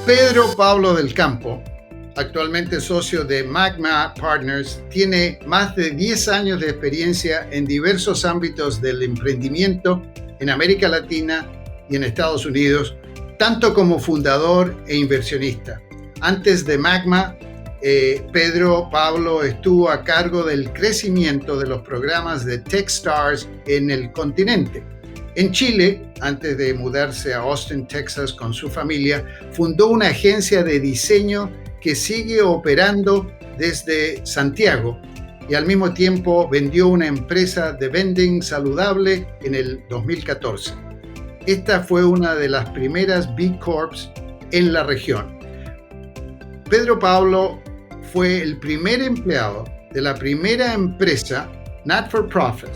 Pedro Pablo del Campo, actualmente socio de Magma Partners, tiene más de 10 años de experiencia en diversos ámbitos del emprendimiento en América Latina y en Estados Unidos, tanto como fundador e inversionista. Antes de Magma, Pedro Pablo estuvo a cargo del crecimiento de los programas de Techstars en el continente. En Chile, antes de mudarse a Austin, Texas con su familia, fundó una agencia de diseño que sigue operando desde Santiago y al mismo tiempo vendió una empresa de vending saludable en el 2014. Esta fue una de las primeras B Corps en la región. Pedro Pablo fue el primer empleado de la primera empresa Not for Profit,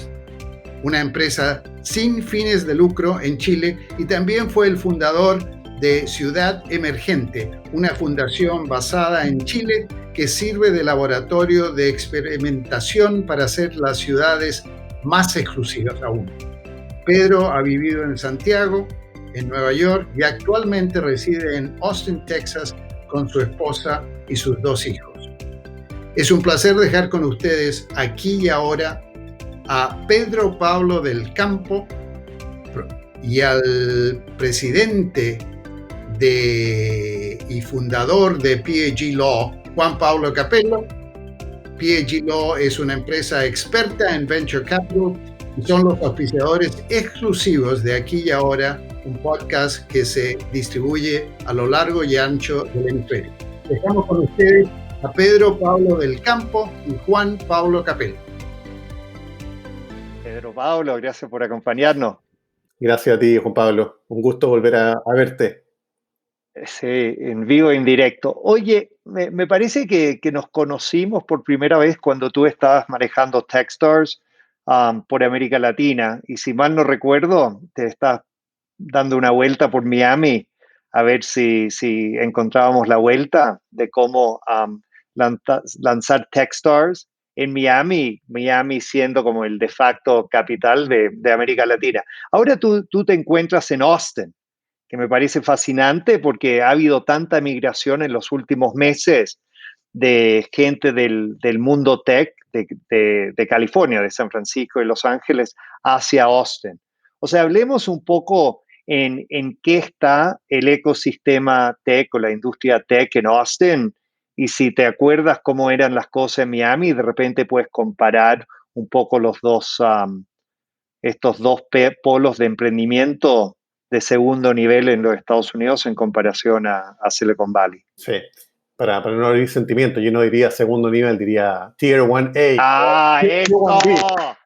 una empresa sin fines de lucro en Chile, y también fue el fundador de Ciudad Emergente, una fundación basada en Chile que sirve de laboratorio de experimentación para hacer las ciudades más exclusivas aún. Pedro ha vivido en Santiago, en Nueva York, y actualmente reside en Austin, Texas, con su esposa y sus 2 hijos. Es un placer dejar con ustedes aquí y ahora a Pedro Pablo del Campo y al presidente y fundador de PAG Law, Juan Pablo Capello. PAG Law es una empresa experta en Venture Capital y son los auspiciadores exclusivos de Aquí y Ahora, un podcast que se distribuye a lo largo y ancho del hemisferio. Dejamos con ustedes a Pedro Pablo del Campo y Juan Pablo Capello. Pedro Pablo, gracias por acompañarnos. Gracias a ti, Juan Pablo. Un gusto volver a verte. Sí, en vivo e en directo. Oye, me parece que nos conocimos por primera vez cuando tú estabas manejando Techstars por América Latina. Y si mal no recuerdo, te estás dando una vuelta por Miami a ver si encontrábamos la vuelta de cómo lanzar Techstars en Miami siendo como el de facto capital de América Latina. Ahora tú te encuentras en Austin, que me parece fascinante porque ha habido tanta migración en los últimos meses de gente del mundo tech de California, de San Francisco y Los Ángeles, hacia Austin. O sea, hablemos un poco en qué está el ecosistema tech o la industria tech en Austin, y si te acuerdas cómo eran las cosas en Miami, de repente puedes comparar un poco estos dos polos de emprendimiento de segundo nivel en los Estados Unidos en comparación a Silicon Valley. Sí, para no abrir sentimiento, yo no diría segundo nivel, diría Tier 1A. ¡Ah, eso!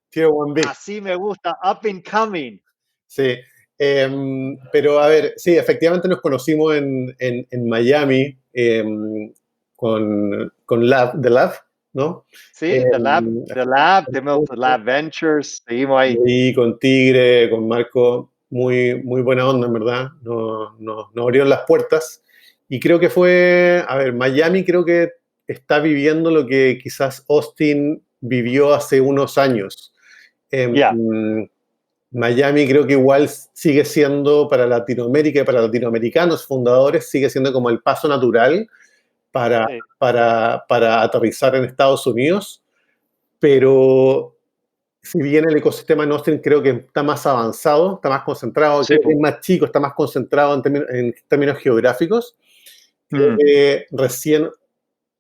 Tier 1B. Así me gusta, up and coming. Sí, pero a ver, sí, efectivamente nos conocimos en Miami con The Lab, ¿no? Sí, The Lab Ventures, seguimos ahí. Y con Tigre, con Marco, muy buena onda, en verdad. Nos abrieron las puertas. Y creo que Miami creo que está viviendo lo que quizás Austin vivió hace unos años. Miami creo que igual sigue siendo para Latinoamérica y para latinoamericanos fundadores, sigue siendo como el paso natural para aterrizar en Estados Unidos, pero si bien el ecosistema en Austin creo que está más avanzado, está más concentrado, es más chico, está más concentrado en términos geográficos, creo que recién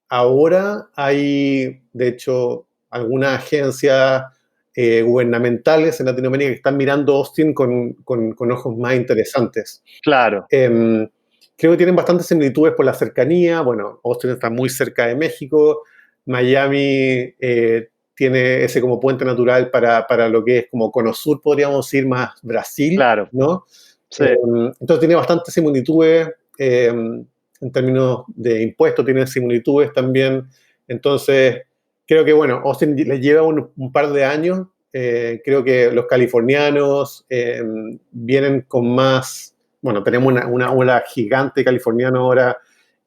ahora hay, de hecho, algunas agencias gubernamentales en Latinoamérica que están mirando Austin con ojos más interesantes. Claro. Creo que tienen bastantes similitudes por la cercanía. Bueno, Austin está muy cerca de México. Miami tiene ese como puente natural para lo que es como Cono Sur, podríamos decir, más Brasil. Claro. ¿No? Sí. Entonces tiene bastantes similitudes. En términos de impuestos, tiene similitudes también. Entonces, creo que, bueno, Austin le lleva un par de años. Creo que los californianos vienen con más... Bueno, tenemos una ola gigante californiana ahora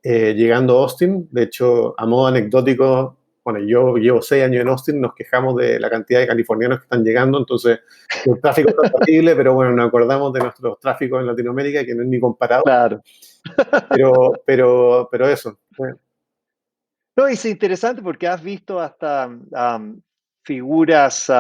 llegando a Austin. De hecho, a modo anecdótico, bueno, yo llevo 6 años en Austin, nos quejamos de la cantidad de californianos que están llegando, entonces el tráfico está terrible, pero bueno, nos acordamos de nuestros tráficos en Latinoamérica, que no es ni comparado, Claro. pero eso. No, es interesante porque has visto hasta figuras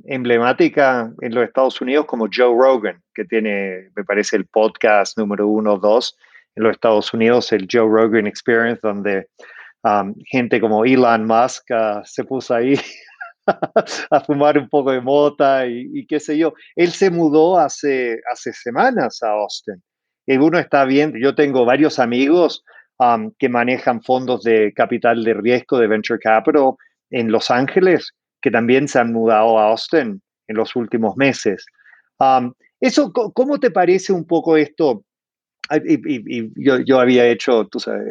emblemáticas en los Estados Unidos como Joe Rogan, que tiene, me parece, el podcast número 1 o 2 en los Estados Unidos, el Joe Rogan Experience, donde gente como Elon Musk se puso ahí a fumar un poco de mota y qué sé yo. Él se mudó hace semanas a Austin. Y uno está viendo, yo tengo varios amigos que manejan fondos de capital de riesgo de venture capital en Los Ángeles, que también se han mudado a Austin en los últimos meses. ¿Cómo te parece un poco esto? Y yo había hecho, tú sabes,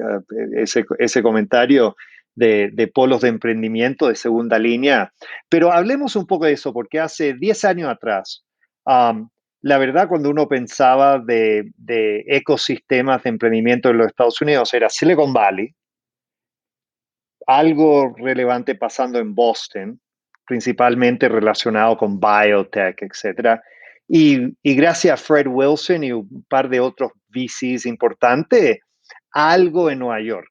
ese comentario de polos de emprendimiento de segunda línea, pero hablemos un poco de eso, porque hace 10 años atrás, la verdad, cuando uno pensaba de ecosistemas de emprendimiento en los Estados Unidos, era Silicon Valley, algo relevante pasando en Boston, principalmente relacionado con biotech, etcétera. Y gracias a Fred Wilson y un par de otros VCs importantes, algo en Nueva York.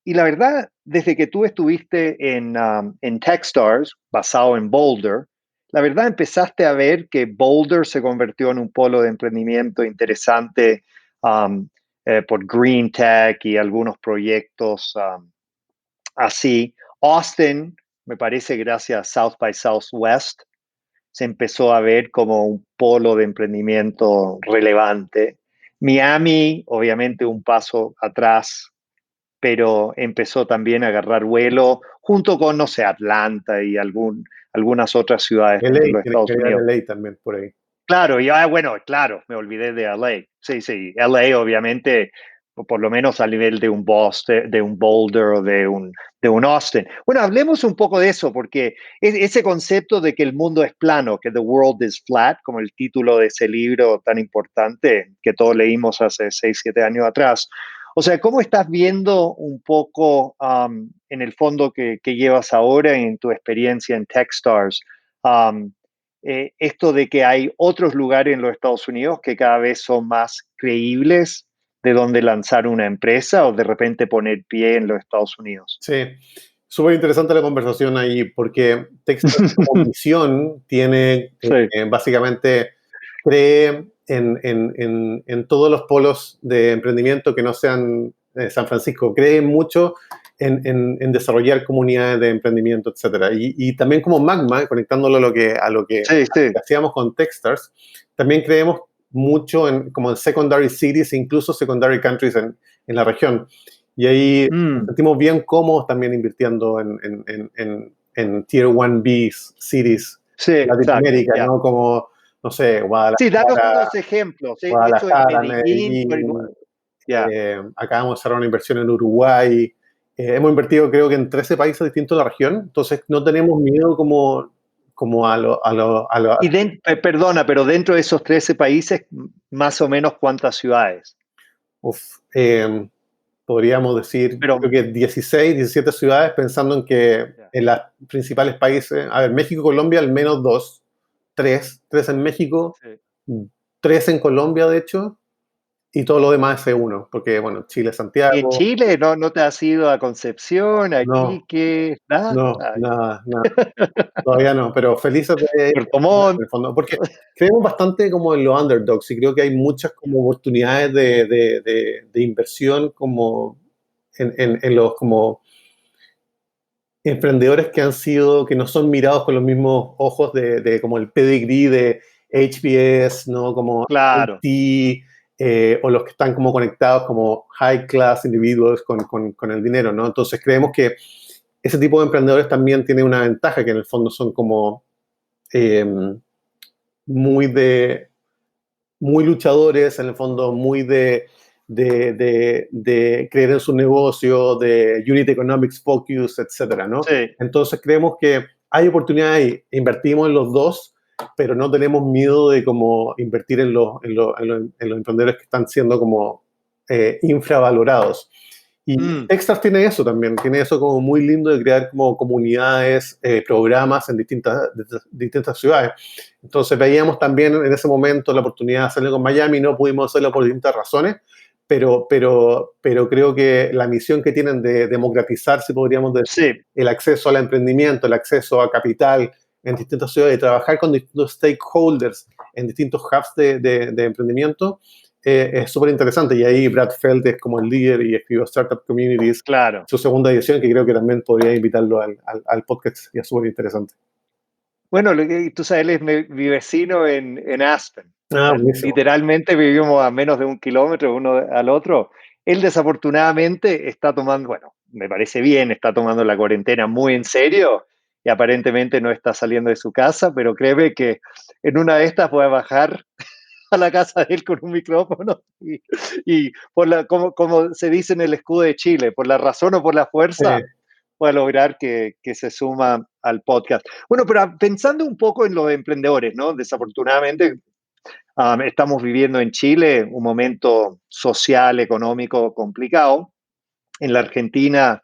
Y la verdad, desde que tú estuviste en Techstars, basado en Boulder, la verdad empezaste a ver que Boulder se convirtió en un polo de emprendimiento interesante por Green Tech y algunos proyectos así. Austin, me parece, gracias a South by Southwest, se empezó a ver como un polo de emprendimiento relevante. Miami, obviamente, un paso atrás, pero empezó también a agarrar vuelo junto con, no sé, Atlanta y algunas otras ciudades LA, de los tiene que Estados agregar Unidos. LA también por ahí. Claro, bueno, claro, me olvidé de LA. Sí, LA obviamente, o por lo menos a nivel de un Boston, de un Boulder o de un Austin. Bueno, hablemos un poco de eso, porque ese concepto de que el mundo es plano, que the world is flat, como el título de ese libro tan importante que todos leímos hace 6, 7 años atrás. O sea, ¿cómo estás viendo un poco en el fondo que llevas ahora en tu experiencia en Techstars? Esto de que hay otros lugares en los Estados Unidos que cada vez son más creíbles de donde lanzar una empresa o de repente poner pie en los Estados Unidos. Sí, súper interesante la conversación ahí, porque Techstars como misión tiene, Sí. básicamente, cree en todos los polos de emprendimiento que no sean San Francisco, cree mucho en desarrollar comunidades de emprendimiento, etcétera. Y también como Magma, conectándolo a lo que Sí. hacíamos con Techstars, también creemos mucho como en secondary cities e incluso secondary countries en la región. Y ahí nos sentimos bien cómodos también invirtiendo en Tier 1B cities Sí, Latinoamérica, exacto, ¿no? Como, no sé, sí, danos Guadalajara, unos ejemplos. Eso es Guadalajara, Medellín. Medellín. Ya. Acabamos de cerrar una inversión en Uruguay. Hemos invertido creo que en 13 países distintos de la región, entonces no tenemos miedo como a lo. Perdona, pero dentro de esos 13 países, más o menos, ¿cuántas ciudades? Podríamos decir, Pero, creo que 16, 17 ciudades, pensando en que en los principales países, a ver, México y Colombia al menos 2, 3 en México, sí. 3 en Colombia, de hecho, y todo lo demás es uno, porque, bueno, Chile, ¿Y en Santiago, Chile no te has ido a Concepción, a no, Iquique, nada? nada, todavía no, pero felices de ir Puerto en Montt. el fondo, porque creemos bastante como en los underdogs y creo que hay muchas como oportunidades de inversión como en los como emprendedores que no son mirados con los mismos ojos de como el pedigree de HBS, ¿no? Como Claro. IT, o los que están como conectados como high class individuals con el dinero, ¿no? Entonces creemos que ese tipo de emprendedores también tiene una ventaja, que en el fondo son como muy muy luchadores, en el fondo muy de creer en su negocio, de unit economics focus, etcétera, ¿no? Sí. Entonces creemos que hay oportunidad ahí, invertimos en los dos, pero no tenemos miedo de como invertir en los emprendedores que están siendo como infravalorados. Y Techstars tiene eso también, tiene eso como muy lindo de crear como comunidades, programas en distintas ciudades. Entonces veíamos también en ese momento la oportunidad de hacerlo con Miami, no pudimos hacerlo por distintas razones, pero creo que la misión que tienen de democratizar, si podríamos decir, el acceso al emprendimiento, el acceso a capital en distintas ciudades, y trabajar con distintos stakeholders en distintos hubs de emprendimiento, es súper interesante. Y ahí Brad Feld es como el líder y escribió Startup Communities, claro, su segunda edición, que creo que también podría invitarlo al podcast, y es súper interesante. Bueno, tú sabes, él es mi vecino en Aspen. Literalmente vivimos a menos de 1 kilómetro uno al otro. Él desafortunadamente está tomando, bueno, me parece bien, está tomando la cuarentena muy en serio y aparentemente no está saliendo de su casa, pero créeme que en una de estas voy a bajar a la casa de él con un micrófono y como se dice en el escudo de Chile, por la razón o por la fuerza, voy a lograr que se suma al podcast. Bueno, pero pensando un poco en los emprendedores, ¿no? Desafortunadamente, estamos viviendo en Chile un momento social, económico complicado. En la Argentina,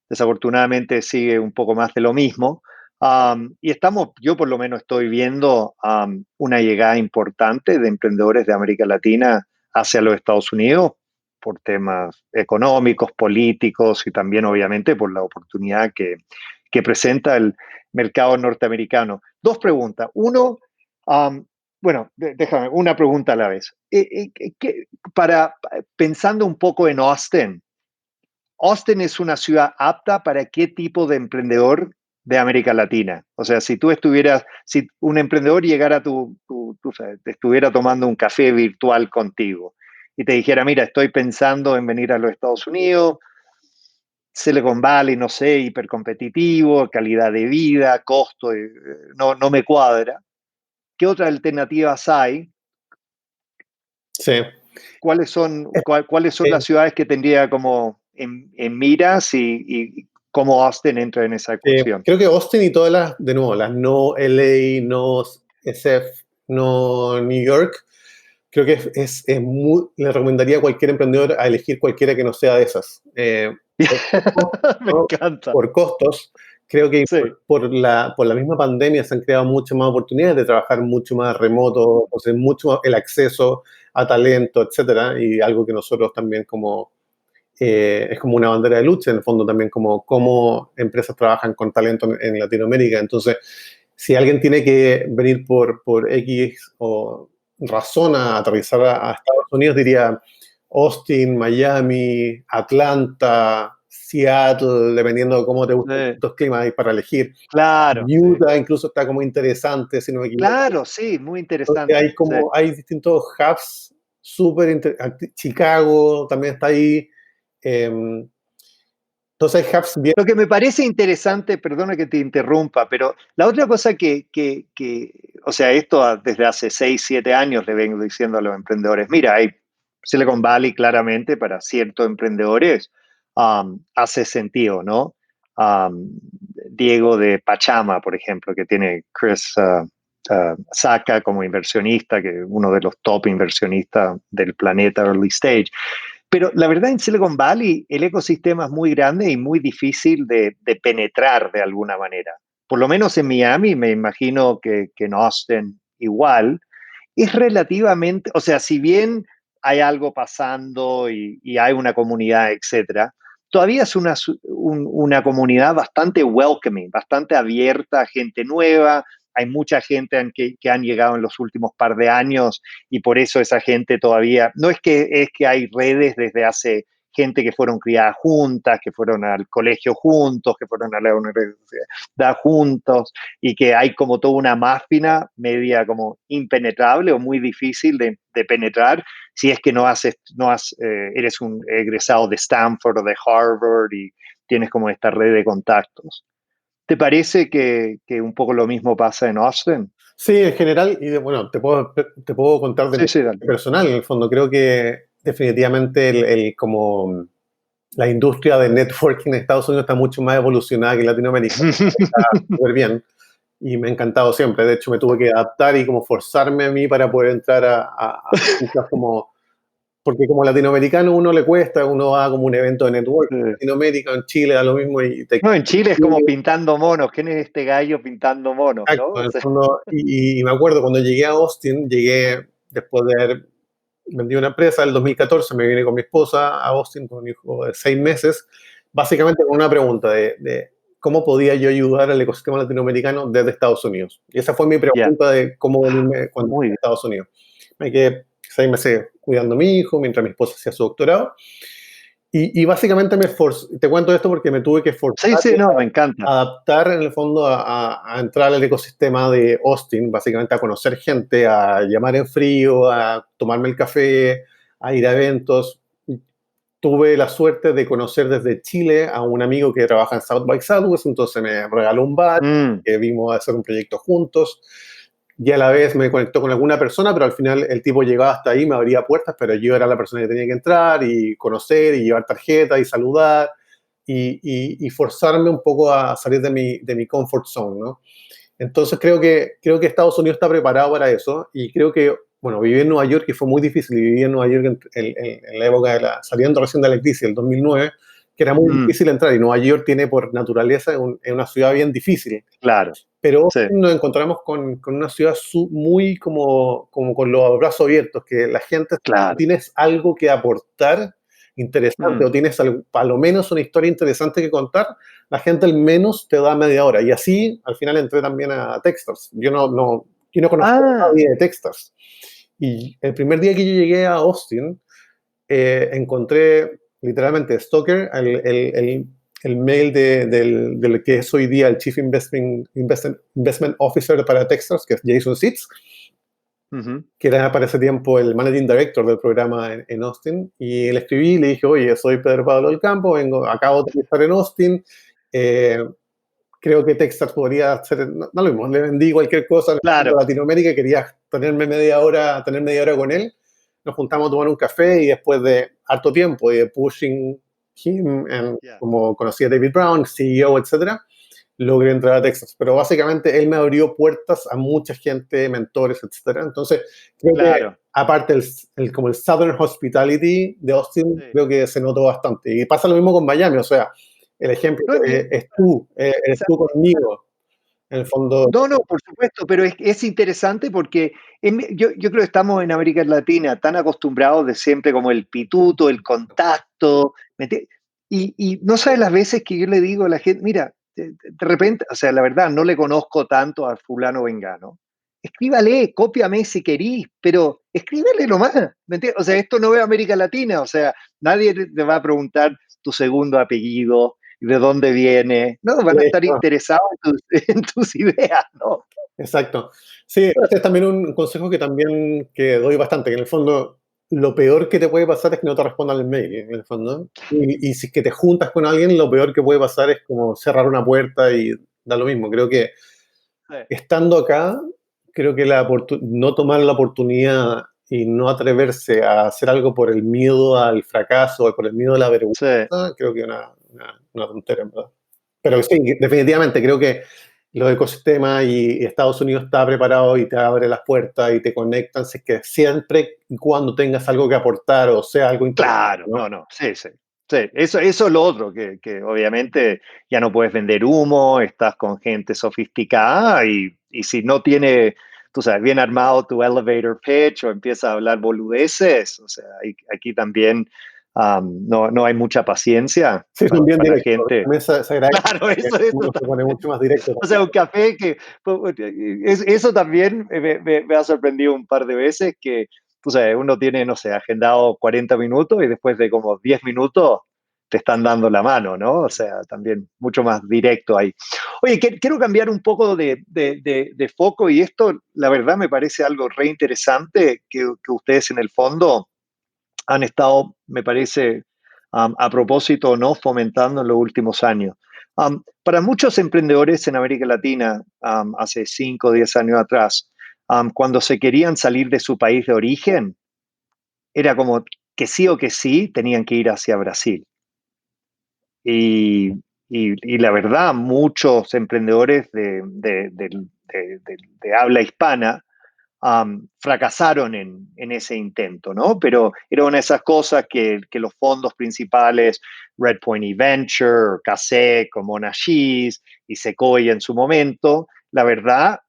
desafortunadamente, sigue un poco más de lo mismo. Y yo por lo menos estoy viendo una llegada importante de emprendedores de América Latina hacia los Estados Unidos por temas económicos, políticos y también obviamente por la oportunidad que presenta el mercado norteamericano. 2 preguntas. Uno, bueno, déjame, una pregunta a la vez. Pensando un poco en Austin es una ciudad apta para qué tipo de emprendedor de América Latina. O sea, si un emprendedor llegara tú sabes, te estuviera tomando un café virtual contigo y te dijera, mira, estoy pensando en venir a los Estados Unidos, Silicon Valley, no sé, hipercompetitivo, calidad de vida, costo, no me cuadra. ¿Qué otras alternativas hay? Sí. ¿Cuáles son las ciudades que tendría como en miras y cómo Austin entra en esa ecuación? Creo que Austin y todas las no LA, no SF, no New York, creo que le recomendaría a cualquier emprendedor a elegir cualquiera que no sea de esas. Me encanta. Por costos, creo que por la misma pandemia se han creado muchas más oportunidades de trabajar mucho más remoto, entonces mucho el acceso a talento, etcétera, y algo que nosotros también es como una bandera de lucha, en el fondo también cómo empresas trabajan con talento en Latinoamérica. Entonces, si alguien tiene que venir por X o razón a aterrizar a Estados Unidos, diría Austin, Miami, Atlanta, Seattle, dependiendo de cómo te gustan estos climas, hay para elegir. Claro. Utah incluso está como interesante, si no me equivoco. Claro, sí, muy interesante. Hay distintos hubs súper Chicago también está ahí. Entonces hay hubs bien. Lo que me parece interesante, perdona que te interrumpa, pero la otra cosa o sea, esto desde hace 6, 7 años le vengo diciendo a los emprendedores, mira, hay Silicon Valley claramente para ciertos emprendedores hace sentido, ¿no? Diego de Pachama, por ejemplo, que tiene Chris Sacca como inversionista, que es uno de los top inversionistas del planeta early stage. Pero la verdad, en Silicon Valley el ecosistema es muy grande y muy difícil de penetrar de alguna manera. Por lo menos en Miami, me imagino que en Austin igual, es relativamente, o sea, si bien hay algo pasando y hay una comunidad, etcétera, todavía es una comunidad bastante welcoming, bastante abierta a gente nueva. Hay mucha gente que han llegado en los últimos par de años y por eso esa gente todavía, no es que hay redes desde hace gente que fueron criadas juntas, que fueron al colegio juntos, que fueron a la universidad juntos y que hay como toda una máquina media como impenetrable o muy difícil de penetrar si es que eres un egresado de Stanford o de Harvard y tienes como esta red de contactos. ¿Te parece que un poco lo mismo pasa en Austin? Sí, en general, y bueno, te puedo contar de mi personal, en el fondo. Creo que definitivamente como la industria de networking en Estados Unidos está mucho más evolucionada que en Latinoamérica. Está súper bien y me ha encantado siempre. De hecho, me tuve que adaptar y como forzarme a mí para poder entrar a como porque como latinoamericano uno le cuesta, uno va como un evento de network Sí. en Latinoamérica, en Chile da lo mismo y No, en Chile es como pintando monos. ¿Quién es este gallo pintando monos, no? exacto, en O el sea, fondo, y me acuerdo cuando llegué a Austin, llegué después de haber vendido una empresa, el 2014 me vine con mi esposa a Austin con un hijo de 6 meses, básicamente con una pregunta de cómo podía yo ayudar al ecosistema latinoamericano desde Estados Unidos. Y esa fue mi ya. pregunta de cómo venirme cuando Muy fui a bien. Estados Unidos. Me quedé 6 meses cuidando a mi hijo mientras mi esposa hacía su doctorado. Y básicamente te cuento esto porque me tuve que Sí, forzar sí, no, me encanta. a adaptar en el fondo a entrar al ecosistema de Austin, básicamente a conocer gente, a llamar en frío, a tomarme el café, a ir a eventos. Tuve la suerte de conocer desde Chile a un amigo que trabaja en South by Southwest, entonces me regaló un bar, Mm, que vimos a hacer un proyecto juntos y a la vez me conectó con alguna persona, pero al final el tipo llegaba hasta ahí, me abría puertas, pero yo era la persona que tenía que entrar y conocer y llevar tarjeta y saludar y forzarme un poco a salir de mi comfort zone, ¿no? Entonces creo que Estados Unidos está preparado para eso y creo que, bueno, viví en Nueva York y fue muy difícil, y viví en Nueva York en la época saliendo recién de la crisis, el 2009, que era muy mm, difícil entrar y Nueva York tiene por naturaleza es una ciudad bien difícil. claro. Pero Sí. nos encontramos con una ciudad muy como con los brazos abiertos, que la gente, si tú Claro. tienes algo que aportar interesante Mm. o tienes a lo menos una historia interesante que contar, la gente al menos te da media hora. Y así al final entré también a Techstars. Yo no conocía a Ah, nadie de Techstars. Y el primer día que yo llegué a Austin, encontré literalmente Stoker, el mail del que es hoy día el Chief Investment Officer para Techstars, que es Jason Seitz, ujú. que era para ese tiempo el Managing Director del programa en Austin, y le escribí y le dije, oye, soy Pedro Pablo del Campo, acabo de estar en Austin, eh, creo que Techstars podría hacer, no, no lo mismo, le vendí cualquier cosa Claro. a Latinoamérica, quería tener media hora con él, nos juntamos a tomar un café y después de harto tiempo y de pushing him, Ya. como conocí a David Brown, CEO, etcétera, logré entrar a Texas. Pero básicamente él me abrió puertas a mucha gente, mentores, etcétera. Entonces, creo que Claro. aparte como el Southern Hospitality de Austin, Sí. creo que se notó bastante. Y pasa lo mismo con Miami, o sea, el ejemplo No, eres tú conmigo, en el fondo. no, no, por supuesto, pero es interesante porque yo creo que estamos en América Latina tan acostumbrados de siempre como el pituto, el contacto, y no sabes las veces que yo le digo a la gente, mira, de repente, o sea, la verdad, no le conozco tanto a fulano vengano. Escríbale, cópiame si querís, pero escríbele nomás, ¿me entiendes? O sea, esto no es América Latina, o sea, nadie te va a preguntar tu segundo apellido, de dónde viene, no, van a estar interesados en en tus ideas, ¿no? Exacto. Sí, este es también un consejo que doy bastante, que en el fondo lo peor que te puede pasar es que no te respondan el mail, en el fondo. Y si es que te juntas con alguien, lo peor que puede pasar es como cerrar una puerta y da lo mismo. Creo que Sí, estando acá, creo que no tomar la oportunidad y no atreverse a hacer algo por el miedo al fracaso o por el miedo a la vergüenza, sí, creo que es una tontera, en verdad. Pero sí, definitivamente creo que los ecosistemas y Estados Unidos está preparado y te abre las puertas y te conectan, si es que siempre y cuando tengas algo que aportar o sea algo interesante, claro, ¿no? no, no, sí, sí. Sí, eso es lo otro, que obviamente ya no puedes vender humo, estás con gente sofisticada y si no tiene, tú sabes, bien armado tu elevator pitch o empieza a hablar boludeces, o sea, aquí también no hay mucha paciencia Sí, son bien para la directos. gente. También se agradece Claro, que eso uno se pone también. mucho más directo O sea, también. un café eso también me ha sorprendido un par de veces que, tú sabes, uno tiene, no sé, agendado 40 minutos y después de como 10 minutos te están dando la mano, ¿no? O sea, también mucho más directo ahí. Oye, quiero cambiar un poco de foco y esto, la verdad, me parece algo re interesante que ustedes en el fondo han estado, me parece, a propósito, ¿no? Fomentando en los últimos años. Para muchos emprendedores en América Latina, hace 5 o 10 años atrás, cuando se querían salir de su país de origen, era como que sí o que sí tenían que ir hacia Brasil. Y, y la verdad, muchos emprendedores de habla hispana fracasaron en ese intento, ¿no? Pero era una de esas cosas que los fondos principales, Redpoint Venture, Kasek, como Monash y Sequoia en su momento, la verdad,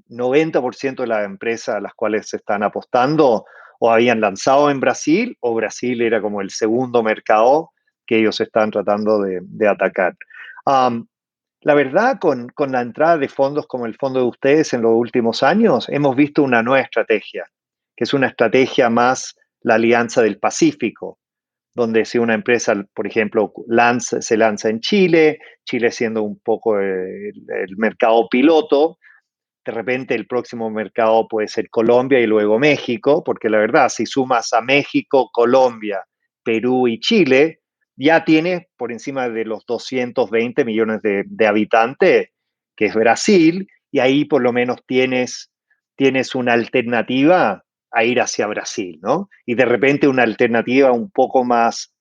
90% de las empresas a las cuales se están apostando o habían lanzado en Brasil, o Brasil era como el segundo mercado que ellos están tratando de atacar. La verdad, con la entrada de fondos como el fondo de ustedes en los últimos años, hemos visto una nueva estrategia, que es una estrategia más la Alianza del Pacífico, donde si una empresa, por ejemplo, se lanza en Chile, Chile siendo un poco el mercado piloto, de repente el próximo mercado puede ser Colombia y luego México, porque la verdad, si sumas a México, Colombia, Perú y Chile, ya tienes por encima de los 220 millones de habitantes, que es Brasil, y ahí por lo menos tienes una alternativa a ir hacia Brasil, ¿no? Y de repente una alternativa un poco más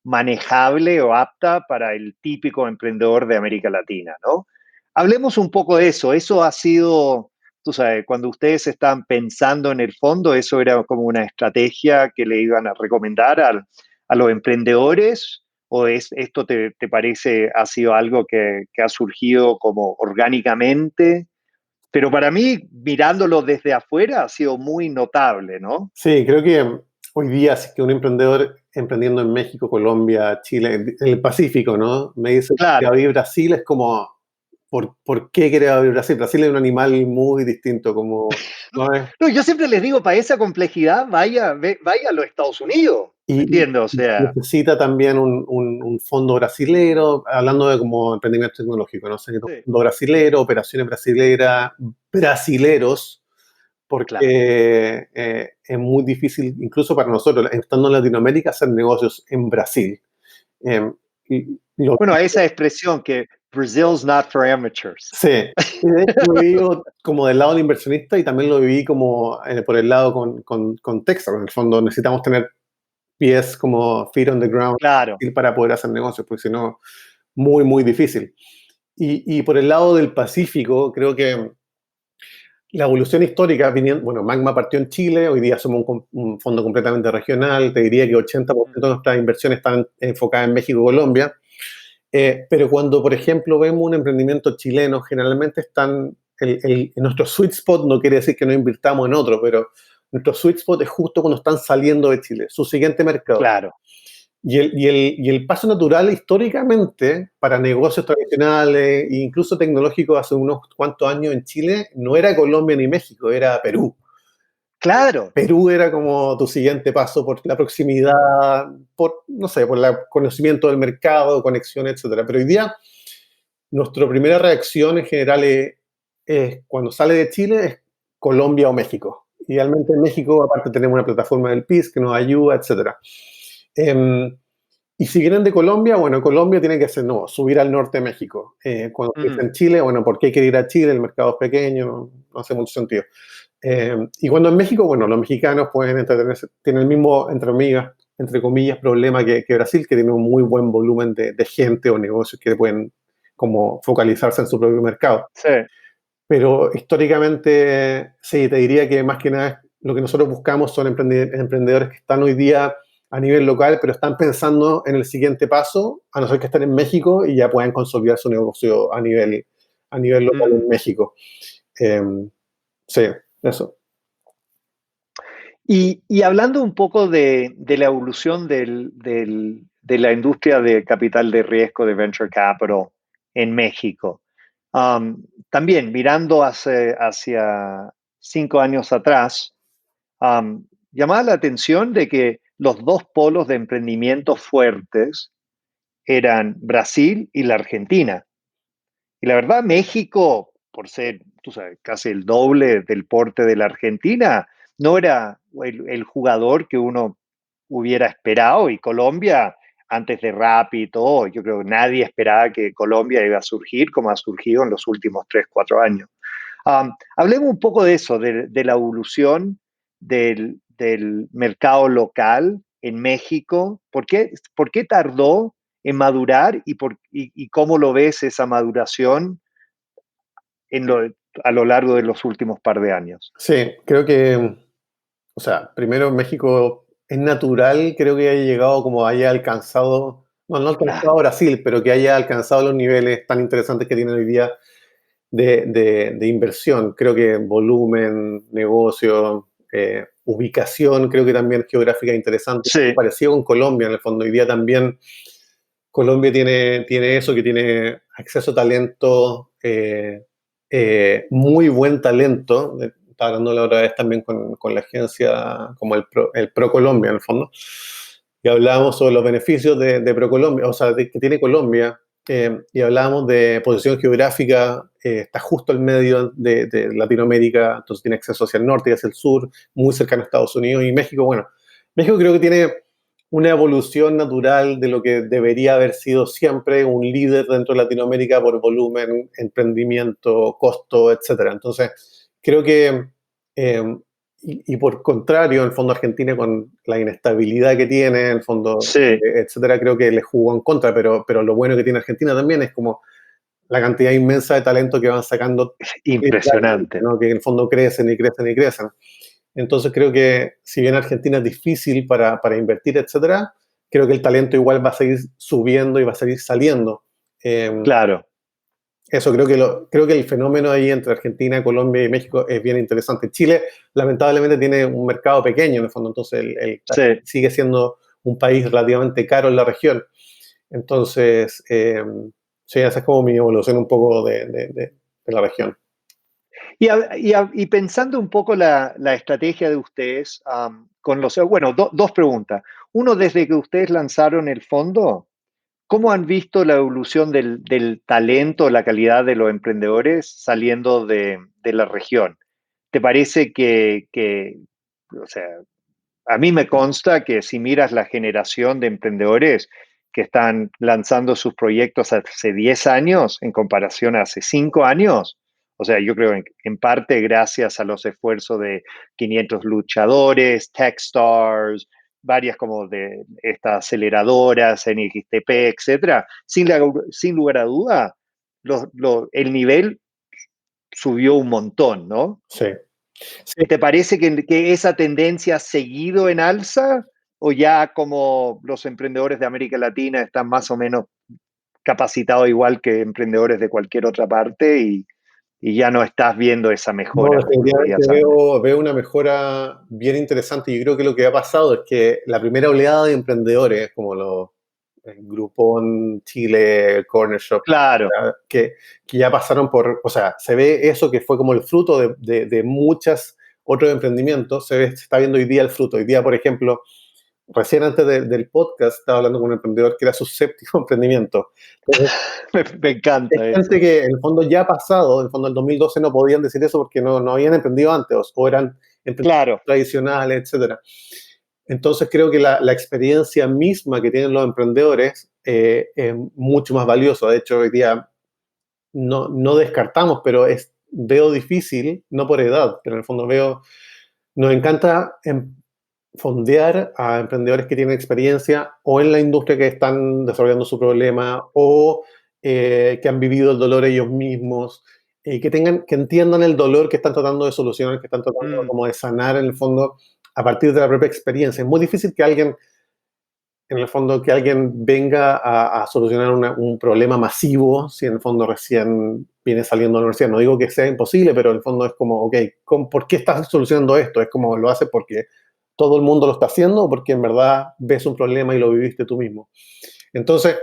manejable o apta para el típico emprendedor de América Latina, ¿no? Hablemos un poco de eso. Eso ha sido, tú sabes, cuando ustedes están pensando en el fondo, eso era como una estrategia que le iban a recomendar a los emprendedores, o esto te parece ha sido algo que ha surgido como orgánicamente. Pero para mí, mirándolo desde afuera, ha sido muy notable, ¿no? Sí, creo que hoy día, si que un emprendedor emprendiendo en México, Colombia, Chile, en el Pacífico, ¿no? Me dice que Claro. abrir Brasil es como, ¿por qué quiere abrir Brasil? Brasil es un animal muy distinto, como, ¿no es? No, yo siempre les digo, para esa complejidad, vaya a los Estados Unidos, ¿me Y entiendes? O sea, necesita también un fondo brasilero, hablando de como emprendimiento tecnológico, ¿no? Un sí, fondo brasilero, operaciones brasileras, brasileros, claro. porque es muy difícil, incluso para nosotros, estando en Latinoamérica, hacer negocios en Brasil. Eh, lo- Bueno, esa expresión que Brazil's not for amateurs. sí, y de hecho lo viví como del lado del inversionista y también lo viví como por el lado con Texas. En el fondo necesitamos tener pies como feet on the ground Claro. para poder hacer negocios, porque si no, muy, muy difícil. Y por el lado del Pacífico, creo que la evolución histórica, bueno, Magma partió en Chile, hoy día somos un fondo completamente regional, te diría que 80% de nuestras inversiones están enfocadas en México y Colombia, pero cuando, por ejemplo, vemos un emprendimiento chileno, generalmente están, en nuestro sweet spot no quiere decir que no invirtamos en otro, pero nuestro sweet spot es justo cuando están saliendo de Chile, su siguiente mercado. Claro. Y el paso natural históricamente para negocios tradicionales e incluso tecnológicos hace unos cuantos años en Chile no era Colombia ni México, era Perú. Claro. Perú era como tu siguiente paso por la proximidad, por, no sé, por el conocimiento del mercado, conexión, etcétera. Pero hoy día, nuestra primera reacción en general cuando sale de Chile, es Colombia o México. Idealmente en México, aparte tenemos una plataforma del PIS que nos ayuda, etcétera. Y si vienen de Colombia, bueno, Colombia tiene que hacer, no, subir al norte de México. Cuando empieza en Chile, bueno, ¿por qué quiere ir a Chile? El mercado es pequeño, no hace mucho sentido. Y cuando en México, bueno, los mexicanos pueden entretenerse, tienen el mismo, entre comillas, problema que Brasil, que tiene un muy buen volumen de gente o negocios que pueden como focalizarse en su propio mercado. Sí. Pero históricamente, sí, te diría que más que nada lo que nosotros buscamos son emprendedores que están hoy día a nivel local, pero están pensando en el siguiente paso, a no ser que estén en México y ya puedan consolidar su negocio a nivel local en México. Sí, eso. Y hablando un poco de la evolución de la industria de capital de riesgo de venture capital en México, también mirando hacia 5 años atrás, llamaba la atención de que los dos polos de emprendimiento fuertes eran Brasil y la Argentina. Y la verdad, México, por ser, tú sabes, casi el doble del porte de la Argentina, no era el jugador que uno hubiera esperado. Y Colombia, antes de Rappi y todo, yo creo que nadie esperaba que Colombia iba a surgir como ha surgido en los últimos 3, 4 años. Hablemos un poco de eso, de la evolución del mercado local en México. ¿Por qué tardó en madurar y cómo lo ves esa maduración a lo largo de los últimos par de años? Sí, creo que, o sea, primero México es natural, creo que haya llegado como haya alcanzado, no ha alcanzado Claro. Brasil, pero que haya alcanzado los niveles tan interesantes que tiene hoy día de inversión. Creo que volumen, negocio, ubicación, creo que también geográfica interesante, Sí, parecido con Colombia en el fondo. Hoy día también Colombia tiene eso, que tiene acceso a talento, muy buen talento. Estaba hablando la otra vez también con la agencia como el ProColombia en el fondo, y hablábamos sobre los beneficios de ProColombia, o sea, que tiene Colombia, y hablábamos de posición geográfica, está justo al medio de Latinoamérica, entonces tiene acceso hacia el norte y hacia el sur, muy cercano a Estados Unidos. Y México, bueno, México creo que tiene una evolución natural de lo que debería haber sido siempre un líder dentro de Latinoamérica por volumen, emprendimiento, costo, etcétera. Entonces, creo que, eh, y por contrario, en el fondo Argentina con la inestabilidad que tiene, en el fondo, sí, etcétera, creo que le jugó en contra, pero lo bueno que tiene Argentina también es como la cantidad inmensa de talento que van sacando, impresionante. ¿no? Que en el fondo crecen y crecen y crecen. Entonces creo que si bien Argentina es difícil para invertir, etcétera, creo que el talento igual va a seguir subiendo y va a seguir saliendo. Eh, Claro, Eso creo que el fenómeno ahí entre Argentina, Colombia y México es bien interesante. Chile lamentablemente tiene un mercado pequeño en el fondo, entonces sí. sigue siendo un país relativamente caro en la región. Entonces, sí, esa es como mi evolución un poco de la región. Y pensando un poco la estrategia de ustedes, con los, bueno, dos preguntas. Uno, desde que ustedes lanzaron el fondo, ¿cómo han visto la evolución del talento, la calidad de los emprendedores saliendo de la región? ¿Te parece o sea, a mí me consta que si miras la generación de emprendedores que están lanzando sus proyectos hace 10 años en comparación a hace 5 años, o sea, yo creo en parte gracias a los esfuerzos de 500 luchadores, Techstars, varias como de estas aceleradoras, NXTP, etcétera, sin lugar a duda, el nivel subió un montón, ¿no? Sí. Sí, ¿Te parece que esa tendencia ha seguido en alza o ya como los emprendedores de América Latina están más o menos capacitados igual que emprendedores de cualquier otra parte y ya no estás viendo esa no, mejora como lo definitivamente veías antes? veo una mejora bien interesante. Yo creo que lo que ha pasado es que la primera oleada de emprendedores, como los Groupon, Chile, Corner Shop, Claro, que ya pasaron por, o sea, se ve eso que fue como el fruto de muchos otros emprendimientos, se está viendo hoy día el fruto. Hoy día, por ejemplo, recién antes del podcast, estaba hablando con un emprendedor que era su séptimo emprendimiento. Entonces, me es encanta eso. gente que en el fondo ya ha pasado, en el fondo en 2012 no podían decir eso porque no habían emprendido antes o eran emprendedores Claro, tradicionales, etcétera. Entonces creo que la experiencia misma que tienen los emprendedores es mucho más valiosa. De hecho, hoy día no descartamos, pero veo difícil, no por edad, pero en el fondo nos encanta fondear a emprendedores que tienen experiencia o en la industria que están desarrollando su problema o que han vivido el dolor ellos mismos, que entiendan el dolor que están tratando de solucionar, que están tratando mm, como de sanar en el fondo a partir de la propia experiencia. Es muy difícil que alguien, en el fondo, que alguien venga a solucionar un problema masivo si en el fondo recién viene saliendo de la universidad. No digo que sea imposible, pero en el fondo es como, ok, ¿por qué estás solucionando esto? Es como, ¿lo haces porque todo el mundo lo está haciendo o porque en verdad ves un problema y lo viviste tú mismo? Entonces,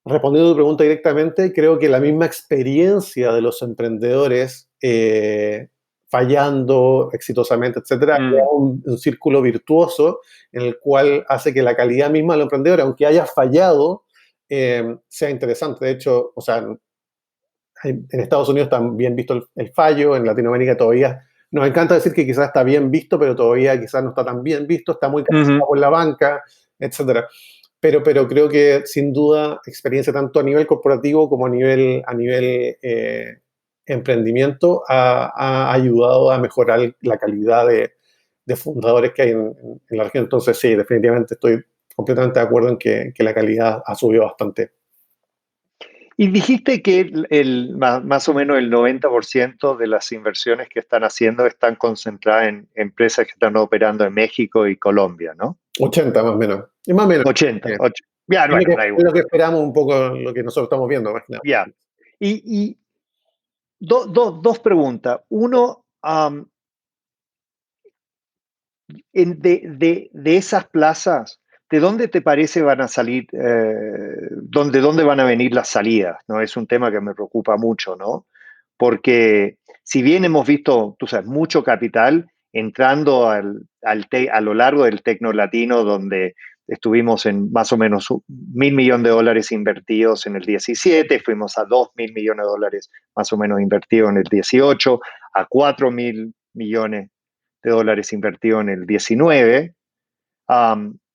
respondiendo a tu pregunta directamente, creo que la misma experiencia de los emprendedores fallando exitosamente, etcétera, crea mm, un círculo virtuoso en el cual hace que la calidad misma de los emprendedores, aunque haya fallado, sea interesante. De hecho, o sea, en Estados Unidos está bien visto el fallo, en Latinoamérica todavía nos encanta decir que quizás está bien visto, pero todavía quizás no está tan bien visto, está muy castigado ujú. por la banca, etcétera. Pero creo que sin duda experiencia tanto a nivel corporativo como a nivel emprendimiento ha ayudado a mejorar la calidad de fundadores que hay en la región. Entonces sí, definitivamente estoy completamente de acuerdo en que la calidad ha subido bastante. Y dijiste que más o menos el 90% de las inversiones que están haciendo están concentradas en empresas que están operando en México y Colombia, ¿no? 80 más o menos. Y más o menos. 80, ya, Es bueno, da lo igual. que esperamos un poco, lo que nosotros estamos viendo, más que nada. Ya. Y dos preguntas. Uno, de esas plazas, ¿de dónde te parece van a salir, dónde van a venir las salidas? ¿No? Es un tema que me preocupa mucho, ¿no? Porque si bien hemos visto, tú sabes, mucho capital entrando a lo largo del Tecno Latino, donde estuvimos en más o menos $1.000 millones invertidos en el 17, fuimos a $2.000 millones más o menos invertidos en el 18, a $4.000 millones invertidos en el 19.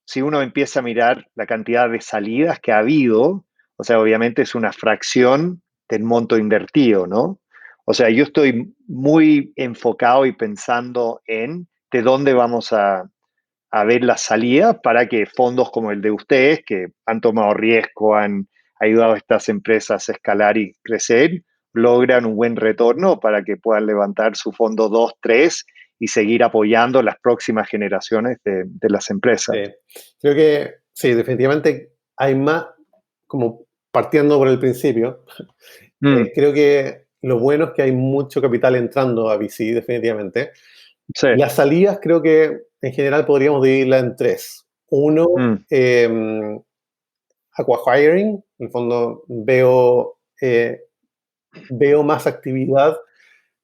Si uno empieza a mirar la cantidad de salidas que ha habido, o sea, obviamente es una fracción del monto invertido, ¿no? O sea, yo estoy muy enfocado y pensando en de dónde vamos a ver la salida para que fondos como el de ustedes, que han tomado riesgo, han ayudado a estas empresas a escalar y crecer, logran un buen retorno para que puedan levantar su fondo 2, 3 y seguir apoyando las próximas generaciones de las empresas. Creo que sí, definitivamente hay más, como partiendo por el principio, creo que lo bueno es que hay mucho capital entrando a VC, definitivamente. Sí. Las salidas creo que en general podríamos dividirlas en tres. Uno, acqui-hiring. En el fondo veo más actividad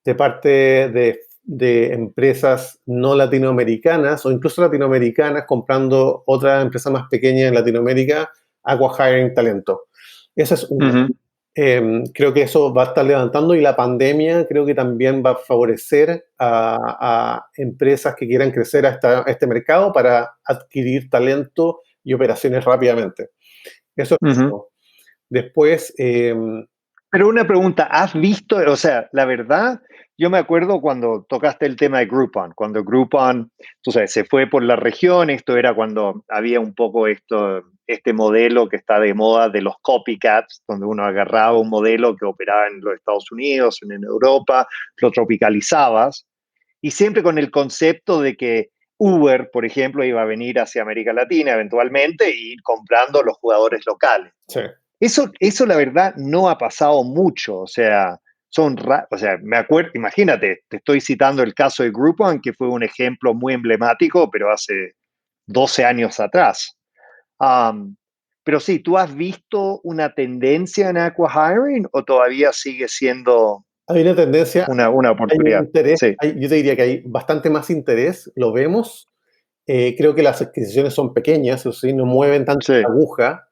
de parte de empresas no latinoamericanas o incluso latinoamericanas comprando otra empresa más pequeña en Latinoamérica, acqui-hiring talento. Esa es una. Creo que eso va a estar levantando y la pandemia creo que también va a favorecer a empresas que quieran crecer a este mercado para adquirir talento y operaciones rápidamente. Eso es uno. Después... Pero una pregunta, ¿has visto, o sea, la verdad, yo me acuerdo cuando tocaste el tema de Groupon, cuando Groupon, tú sabes, se fue por la región, esto era cuando había un poco este modelo que está de moda de los copycats, donde uno agarraba un modelo que operaba en los Estados Unidos, en Europa, lo tropicalizabas, y siempre con el concepto de que Uber, por ejemplo, iba a venir hacia América Latina eventualmente y ir comprando los jugadores locales. Sí. Eso la verdad no ha pasado mucho, o sea, me acuerdo, imagínate, te estoy citando el caso de Groupon, que fue un ejemplo muy emblemático, pero hace 12 años atrás. Pero sí, ¿tú has visto una tendencia en acqui-hiring o todavía sigue siendo hay una tendencia, una oportunidad? Hay un interés, Sí. yo te diría que hay bastante más interés, lo vemos. Creo que las adquisiciones son pequeñas, eso sí, no mueven tanto la aguja.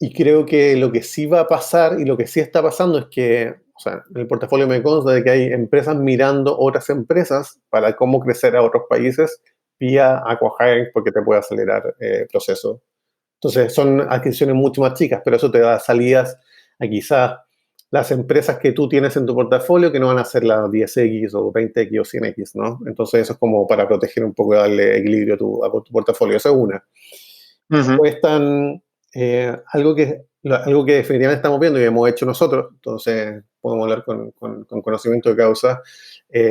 Y creo que lo que sí va a pasar y lo que sí está pasando es que, o sea, en el portafolio me consta de que hay empresas mirando otras empresas para cómo crecer a otros países vía acqui-hiring porque te puede acelerar el proceso. Entonces son adquisiciones mucho más chicas, pero eso te da salidas a quizás las empresas que tú tienes en tu portafolio que no van a ser las 10X o 20X o 100X, ¿no? Entonces eso es como para proteger un poco y darle equilibrio a tu portafolio. Esa es una. Después están algo que definitivamente estamos viendo y hemos hecho nosotros, entonces podemos hablar con conocimiento de causa,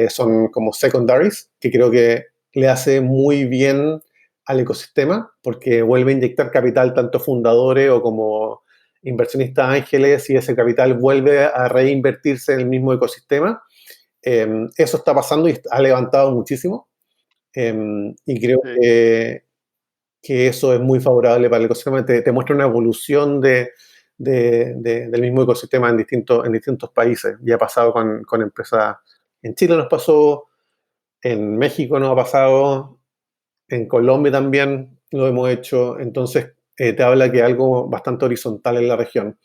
son como secondaries, que creo que le hace muy bien al ecosistema, porque vuelve a inyectar capital tanto fundadores o como inversionistas ángeles, y ese capital vuelve a reinvertirse en el mismo ecosistema. Eso está pasando y ha levantado muchísimo, y creo que eso es muy favorable para el ecosistema, te muestra una evolución del mismo ecosistema en distintos países. Ya ha pasado con empresas, en Chile nos pasó, en México nos ha pasado, en Colombia también lo hemos hecho, entonces te habla que algo bastante horizontal en la región.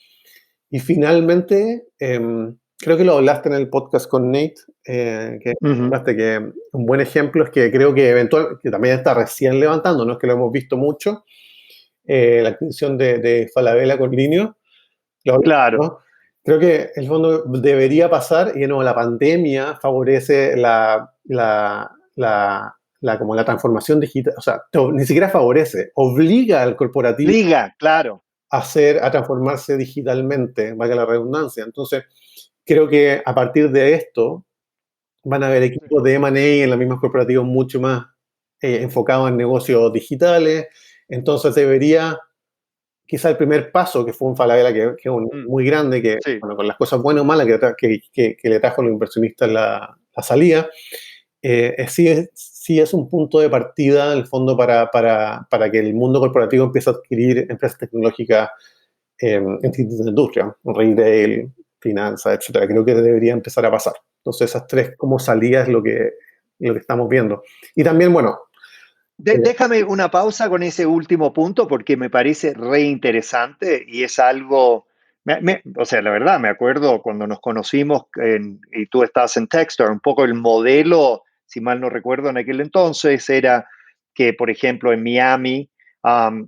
Y finalmente, creo que lo hablaste en el podcast con Nate, que un buen ejemplo es que creo que que también está recién levantando, no es que lo hemos visto mucho, la adquisición de Falabella con Linio. Claro. ¿No? Creo que el fondo debería pasar y no, la pandemia favorece como la transformación digital, o sea, ni siquiera favorece, obliga al corporativo Liga, claro. a transformarse digitalmente, valga la redundancia. Entonces, creo que a partir de esto van a haber equipos de M&A en las mismas corporativas mucho más enfocados en negocios digitales. Entonces debería, quizá el primer paso, que fue un Falabella que es muy grande, que bueno, con las cosas buenas o malas que le trajo a los inversionistas la salida, sí es un punto de partida, en el fondo, para que el mundo corporativo empiece a adquirir empresas tecnológicas en distintas industrias, retail, finanzas, etcétera. Creo que debería empezar a pasar. Entonces, esas tres como salidas es lo que estamos viendo. Y también, bueno... Déjame una pausa con ese último punto porque me parece re interesante y es algo... o sea, la verdad, me acuerdo cuando nos conocimos y tú estabas en Techstars, un poco el modelo, si mal no recuerdo en aquel entonces, era que, por ejemplo, en Miami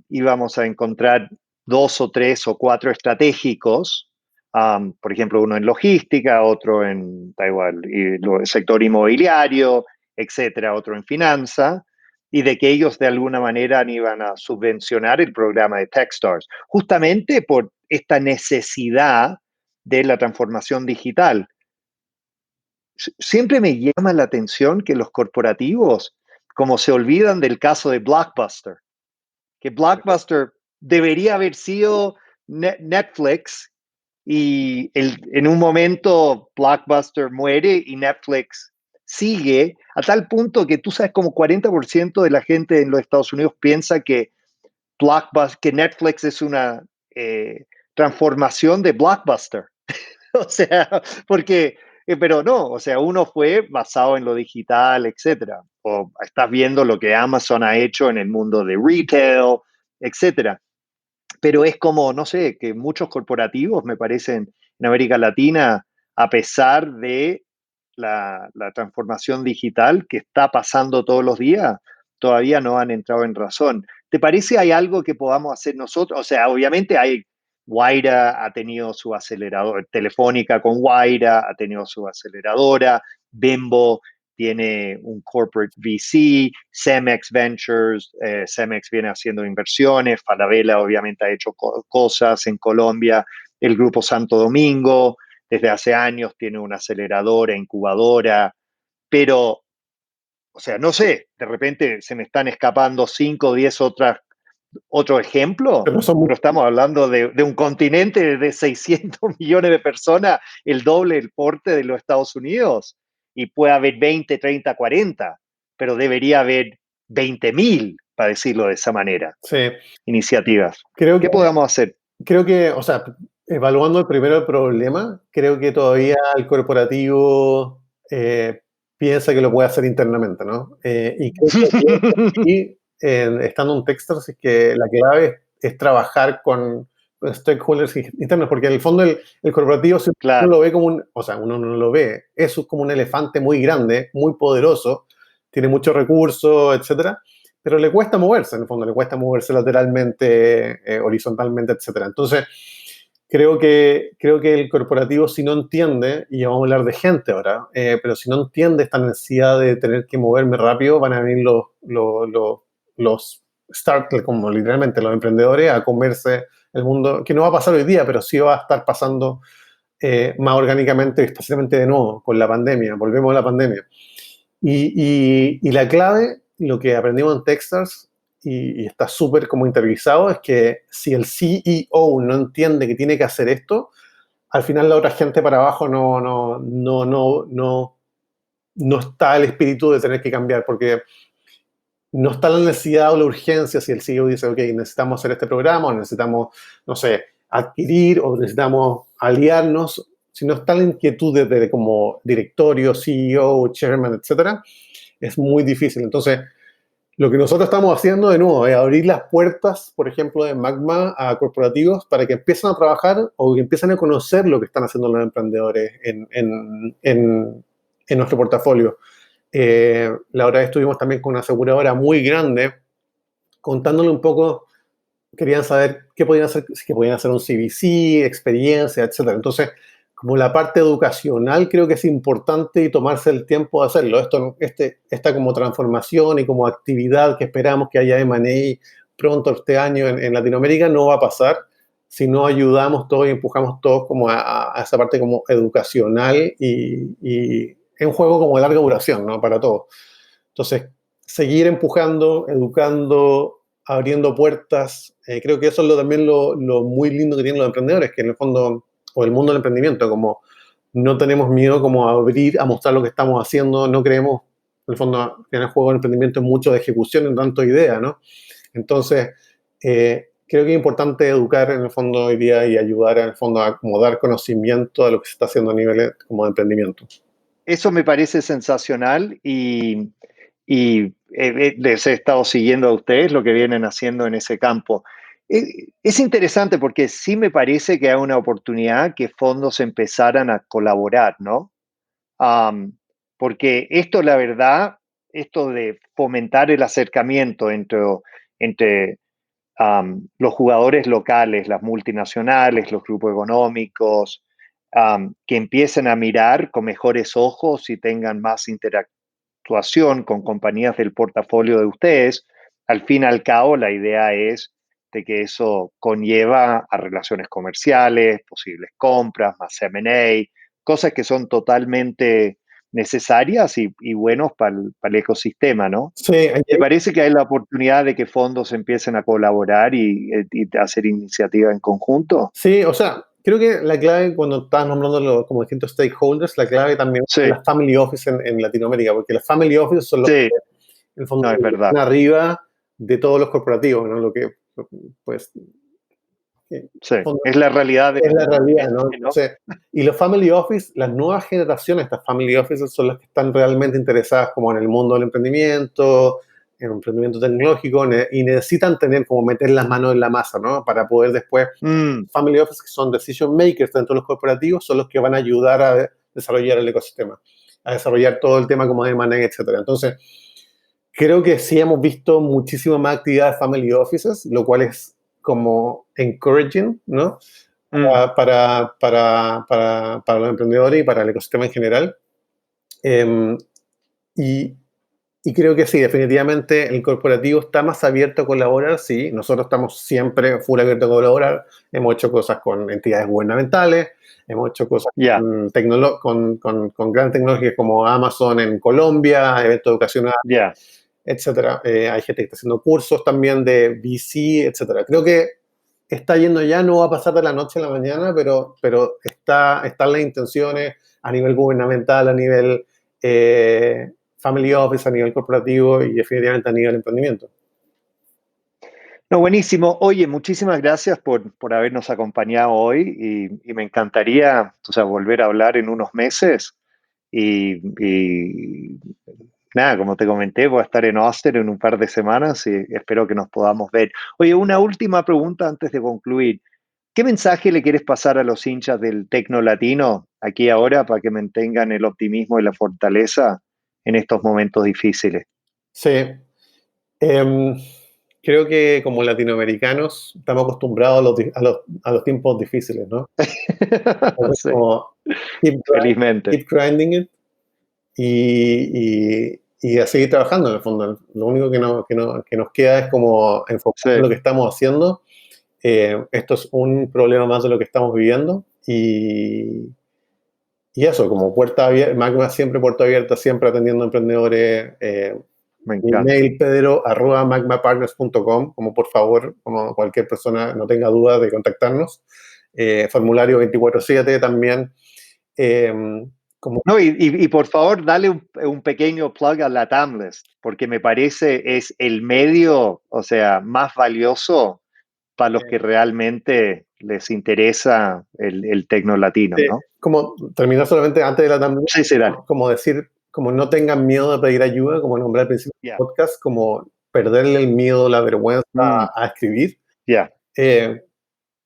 íbamos a encontrar 2 o 3 o 4 estratégicos, por ejemplo, uno en logística, otro en, da igual, el sector inmobiliario, etcétera, otro en finanza, y de que ellos de alguna manera iban a subvencionar el programa de Techstars, justamente por esta necesidad de la transformación digital. Siempre me llama la atención que los corporativos, como se olvidan del caso de Blockbuster, que Blockbuster debería haber sido Netflix y en un momento Blockbuster muere y Netflix sigue, a tal punto que tú sabes como 40% de la gente en los Estados Unidos piensa que que Netflix es una transformación de Blockbuster. O sea, porque, pero no, o sea, uno fue basado en lo digital, etcétera. O estás viendo lo que Amazon ha hecho en el mundo de retail, etcétera. Pero es como, no sé, que muchos corporativos, me parecen, en América Latina, a pesar de la transformación digital que está pasando todos los días, todavía no han entrado en razón. ¿Te parece hay algo que podamos hacer nosotros? O sea, obviamente Guaira ha tenido su acelerador, Telefónica con Guaira ha tenido su aceleradora, Bimbo tiene un corporate VC, Cemex Ventures, Cemex viene haciendo inversiones, Falabella obviamente ha hecho cosas en Colombia, el Grupo Santo Domingo desde hace años tiene una aceleradora, incubadora, pero, o sea, no sé, de repente se me están escapando 5 o 10 otro ejemplo, pero estamos hablando de un continente de 600 millones de personas, el doble del porte de los Estados Unidos, y puede haber 20, 30, 40, pero debería haber 20.000, para decirlo de esa manera, iniciativas. ¿Qué podemos hacer? Creo que, o sea, evaluando primero el problema, creo que todavía el corporativo piensa que lo puede hacer internamente, ¿no? Y creo que estando en Techstars es que la clave es trabajar con stakeholders internos, porque en el fondo el corporativo uno lo ve como o sea, uno no lo ve, es como un elefante muy grande, muy poderoso, tiene muchos recursos, etcétera, pero le cuesta moverse, en el fondo, le cuesta moverse lateralmente, horizontalmente, etcétera. Entonces, creo que el corporativo, si no entiende, y vamos a hablar de gente ahora, pero si no entiende esta necesidad de tener que moverme rápido, van a venir los como literalmente los emprendedores a comerse el mundo, que no va a pasar hoy día, pero sí va a estar pasando más orgánicamente, especialmente de nuevo, con la pandemia, volvemos a la pandemia. Y la clave, lo que aprendimos en Techstars, y está súper como interiorizado, es que si el CEO no entiende que tiene que hacer esto, al final la otra gente para abajo no está el espíritu de tener que cambiar, porque no está la necesidad o la urgencia si el CEO dice, ok, necesitamos hacer este programa, o necesitamos, no sé, adquirir, o necesitamos aliarnos, si no está la inquietud de como directorio, CEO, chairman, etcétera, es muy difícil. Entonces, lo que nosotros estamos haciendo de nuevo es abrir las puertas, por ejemplo, de Magma a corporativos para que empiecen a trabajar o que empiecen a conocer lo que están haciendo los emprendedores en nuestro portafolio. La otra vez estuvimos también con una aseguradora muy grande contándole un poco, querían saber qué podían hacer, que podían hacer un CVC, experiencia, etcétera. Entonces, como la parte educacional creo que es importante y tomarse el tiempo de hacerlo. Esta como transformación y como actividad que esperamos que haya M&A pronto este año en Latinoamérica no va a pasar si no ayudamos todos y empujamos todos como a esa parte como educacional y es un juego como de larga duración, ¿no? Para todos. Entonces, seguir empujando, educando, abriendo puertas, creo que eso es también lo muy lindo que tienen los emprendedores, que en el fondo, o el mundo del emprendimiento, como no tenemos miedo como a abrir, a mostrar lo que estamos haciendo, no creemos, en el fondo, que en el juego del emprendimiento es mucho de ejecución, en tanto idea, ¿no? Entonces, creo que es importante educar en el fondo hoy día y ayudar en el fondo a como dar conocimiento a lo que se está haciendo a nivel como de emprendimiento. Eso me parece sensacional y les he estado siguiendo a ustedes lo que vienen haciendo en ese campo. Es interesante porque sí me parece que hay una oportunidad que fondos empezaran a colaborar, ¿no? Porque esto, la verdad, esto de fomentar el acercamiento entre los jugadores locales, las multinacionales, los grupos económicos, que empiecen a mirar con mejores ojos y tengan más interactuación con compañías del portafolio de ustedes, al fin y al cabo la idea es de que eso conlleva a relaciones comerciales, posibles compras, más M&A, cosas que son totalmente necesarias y buenos para el ecosistema, ¿no? Sí, ¿Te parece que hay la oportunidad de que fondos empiecen a colaborar y hacer iniciativas en conjunto? sí, o sea, creo que la clave cuando estás nombrando como distintos stakeholders, la clave también Sí, es las family office en Latinoamérica, porque las family office son los sí, que en el fondo no, es verdad. están arriba de todos los corporativos, ¿no? Lo que, pues, Sí, es la realidad del es la realidad, mundo, ¿no? ¿no? Entonces, y los family office, las nuevas generaciones, estas family offices son las que están realmente interesadas como en el mundo del emprendimiento, en el emprendimiento tecnológico, y necesitan tener como meter las manos en la masa, ¿no? Para poder después, family office, que son decision makers dentro de los corporativos, son los que van a ayudar a desarrollar el ecosistema, a desarrollar todo el tema como de M&A, etcétera. Entonces, creo que sí hemos visto muchísima más actividad de family offices, lo cual es como encouraging, ¿no? Para los emprendedores y para el ecosistema en general. Y, y creo que sí, definitivamente el corporativo está más abierto a colaborar, sí. Nosotros estamos siempre full abiertos a colaborar. Hemos hecho cosas con entidades gubernamentales, hemos hecho cosas con grandes tecnologías como Amazon en Colombia, eventos educacionales, etcétera. Hay gente que está haciendo cursos también de VC, etcétera. Creo que está yendo ya, no va a pasar de la noche a la mañana, pero están las intenciones a nivel gubernamental, a nivel family office, a nivel corporativo y definitivamente a nivel emprendimiento. No, buenísimo. Oye, muchísimas gracias por habernos acompañado hoy y me encantaría, o sea, volver a hablar en unos meses y nada, como te comenté, voy a estar en Austin en un par de semanas y espero que nos podamos ver. Oye, una última pregunta antes de concluir. ¿Qué mensaje le quieres pasar a los hinchas del Tecno Latino aquí ahora para que mantengan el optimismo y la fortaleza en estos momentos difíciles? Sí. Creo que como latinoamericanos estamos acostumbrados a los tiempos difíciles, ¿no? Sí, Como felizmente. keep grinding it y a seguir trabajando en el fondo. Lo único que nos queda es como enfocar en lo que estamos haciendo. Esto es un problema más de lo que estamos viviendo y eso, como puerta abierta, Magma siempre puerta abierta, siempre atendiendo a emprendedores. Me encanta. Email pedro@magmapartners.com, como por favor, como cualquier persona no tenga duda de contactarnos. Formulario 24/7 también. No, y por favor, dale un pequeño plug a la Tamlist, porque me parece es el medio, o sea, más valioso para los que realmente les interesa el tecno latino, ¿no? Como terminar solamente antes de la Tamlist, Sí, dale. como decir, como no tengan miedo de pedir ayuda, como nombré al principio del podcast, como perderle el miedo, la vergüenza a escribir.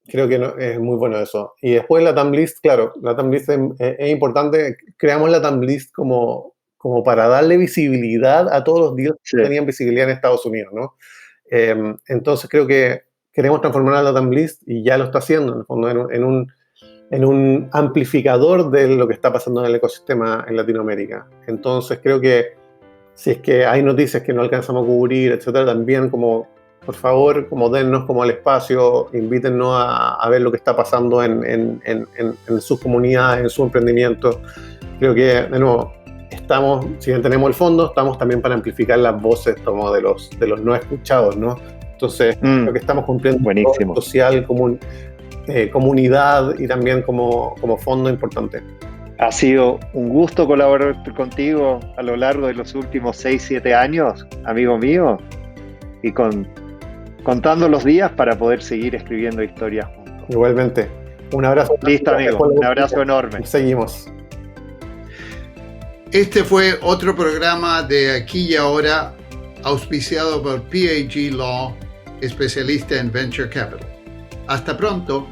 Creo que es muy bueno eso. Y después la Tamlist, claro, la Tamlist es importante. Creamos la Tamlist como para darle visibilidad a todos los deals que tenían visibilidad en Estados Unidos, ¿no? Entonces creo que queremos transformar a la Tamlist y ya lo está haciendo, en el fondo, en un amplificador de lo que está pasando en el ecosistema en Latinoamérica. Entonces creo que si es que hay noticias que no alcanzamos a cubrir, etcétera, también como por favor, como dennos como el espacio, invítennos a ver lo que está pasando en sus comunidades, en su emprendimiento. Creo que, de nuevo, estamos, si bien tenemos el fondo, estamos también para amplificar las voces como de los no escuchados, ¿no? Entonces, creo que estamos cumpliendo un rol social, comunidad y también como fondo importante. Ha sido un gusto colaborar contigo a lo largo de los últimos 6-7 años, amigo mío, y contando los días para poder seguir escribiendo historias juntos. Igualmente. Un abrazo. Listo, amigo. Un abrazo enorme. Seguimos. Este fue otro programa de Aquí y Ahora, auspiciado por PAG Law, especialista en Venture Capital. Hasta pronto.